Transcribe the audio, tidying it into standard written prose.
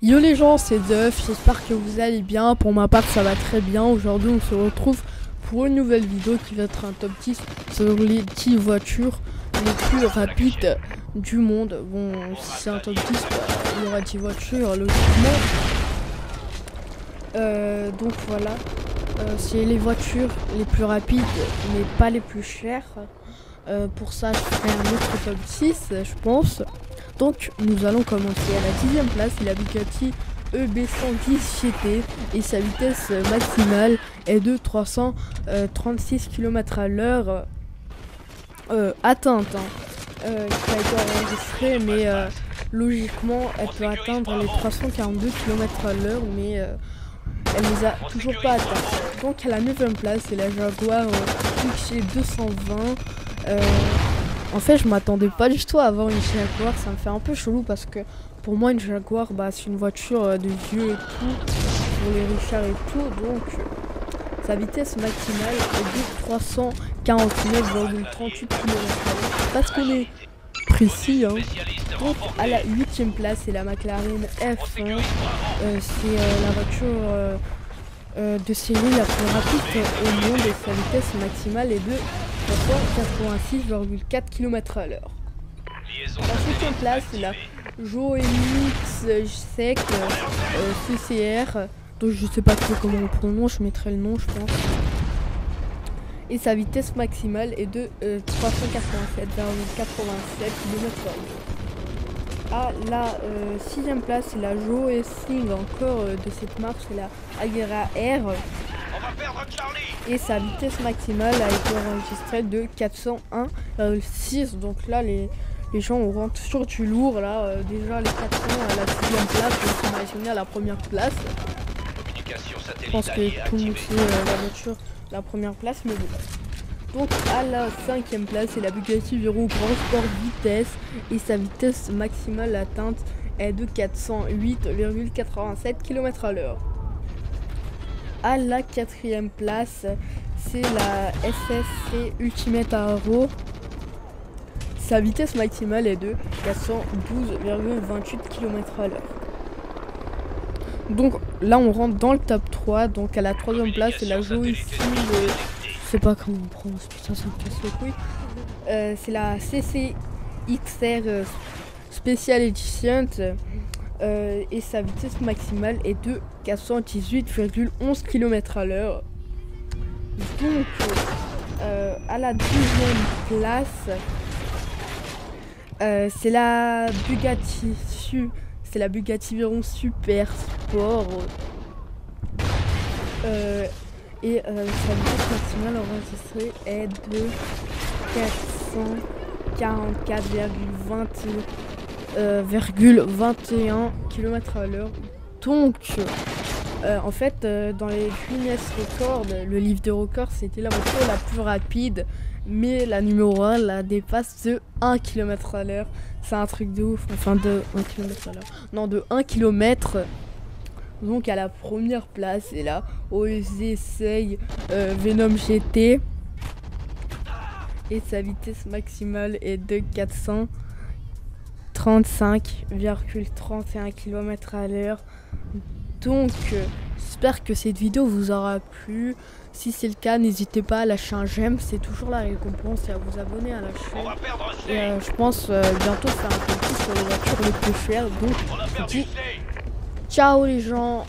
Yo les gens, c'est Duff, j'espère que vous allez bien. Pour ma part, ça va très bien. Aujourd'hui, on se retrouve pour une nouvelle vidéo qui va être un top 10 sur les 10 voitures les plus rapides du monde. Bon, si c'est un top 10, il y aura 10 voitures logiquement. Donc voilà, c'est les voitures les plus rapides mais pas les plus chères. Pour ça, je ferai un autre top 6, je pense. Donc, nous allons commencer. À la 10e place, c'est la Bugatti EB110 GT et sa vitesse maximale est de 336 km/h atteinte. Qui a été enregistrée, mais logiquement, elle peut atteindre les 342 km/h, mais elle les a toujours pas atteints. Donc, à la 9e place, c'est la Jaguar XC220. En fait, je m'attendais pas du tout à avoir une Jaguar, ça me fait un peu chelou parce que pour moi une Jaguar, c'est une voiture de vieux et tout, pour les richards et tout, donc sa vitesse maximale est de 349,38 km/h. Parce qu'on est précis, hein. Donc à la 8e place, c'est la McLaren F1, c'est la voiture de série la plus rapide au monde et sa vitesse maximale est de 86,4 km/h. La 7e place, c'est la Joemix Sec CCR, donc je sais pas trop comment on prononce, je mettrai le nom je pense. Et sa vitesse maximale est de 387,87 km/h. À la 6e place, c'est la Joe Sing, encore de cette marque, c'est la Agera R. Et sa vitesse maximale a été enregistrée de 401,6. Donc là, les gens on rentre sur du lourd. Là, déjà les 400 à la 6e place, on s'imagine à la première place. Je pense que tout le monde sait la voiture, la première place, mais bon. Donc à la 5e place, c'est la Bugatti Veyron Grand Sport Vitesse et sa vitesse maximale atteinte est de 408,87 km/h. À la 4e place, c'est la SSC Ultimate Aero. Sa vitesse maximale est de 412,28 km/h. Donc là, on rentre dans le top 3. Donc à la 3e place, c'est la Joe Sing. Je sais pas comment on prononce, putain, ça me casse les couilles. C'est la CCXR Special Edition. Et sa vitesse maximale est de 418,11 km/h. Donc à la 2e place, c'est la Bugatti Veyron Super Sport. Et sa vitesse maximale enregistrée est de 444,21 km/h. Donc en fait dans les Guinness Records, le livre de records, c'était la voiture la plus rapide, mais la numéro 1 la dépasse de 1 km/h. C'est un truc de ouf, enfin de 1 km/h, non, de 1 km. Donc à la première place, c'est la OSC Venom GT et sa vitesse maximale est de 435,31 km/h. Donc j'espère que cette vidéo vous aura plu. Si c'est le cas, n'hésitez pas à lâcher un j'aime, c'est toujours la récompense, et à vous abonner à la chaîne. Et je pense bientôt faire un peu plus sur les voitures les plus chères. Donc je vous dis ciao les gens.